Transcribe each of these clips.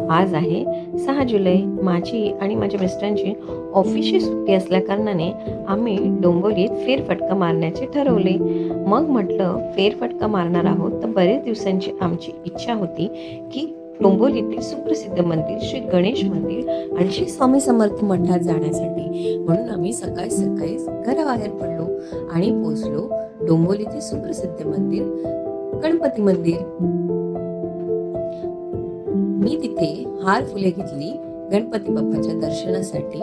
आज आहे 6 जुलै. माझी आणि माझ्या मिस्टरांची ऑफिसची सुट्टी असल्याकारणाने आम्ही डोंबिवलीत फेरफटका मारण्याचे ठरवले. मग म्हटलं फेरफटका मारणार आहोत तर बरेच दिवसांची आमची इच्छा होती की डोंबिवलीतील सुप्रसिद्ध मंदिर श्री गणेश मंदिर आणि श्री स्वामी समर्थ मठात जाण्यासाठी. म्हणून आम्ही सकाळी सकाळी घराबाहेर पडलो आणि पोहोचलो डोंबिवलीतील सुप्रसिद्ध मंदिर गणपती मंदिर. मी तिथे हार फुले घेतली गणपती बाप्पाच्या दर्शनासाठी.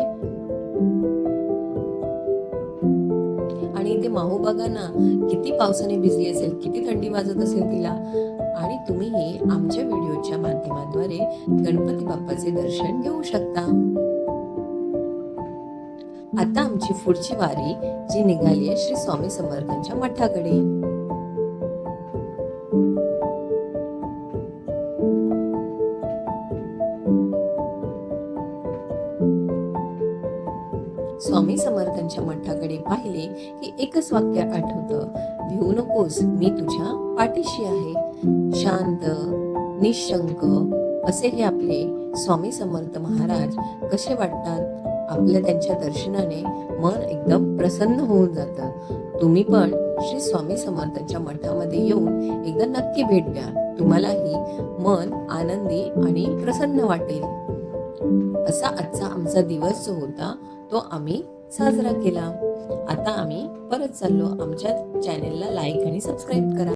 आणि इथे माहू बघा ना, किती पावसाने भिजली असेल, किती थंडी वाजत असेल तिला. आणि तुम्हीही आमच्या व्हिडिओच्या माध्यमाद्वारे गणपती बाप्पाचे दर्शन घेऊ शकता. आता आमची पुढची वारी जी निघाली आहे श्री स्वामी समर्थांच्या मठाकडे. स्वामी समर्थांच्या मठाकडे पाहिले की एकच वाक्य आठवतं, भिवू नकोस, मी तुझ्या पाठीशी आहे. शांत निशंक असे हे आपले स्वामी समर्थ महाराज कसे वाटतात. आपल्या त्यांच्या दर्शनाने मन एकदम प्रसन्न होऊन जातं. तुम्ही पण श्री स्वामी समर्थांच्या मठामध्ये येऊन एकदा नक्की भेट द्या. तुम्हालाही मन आनंदी आणि प्रसन्न वाटेल. असा आजचा आमचा दिवस जो होता तो आम्ही साजरा केला. आता आम्ही परत चाललो. आमच्या चॅनेलला लाईक आणि सबस्क्राईब करा.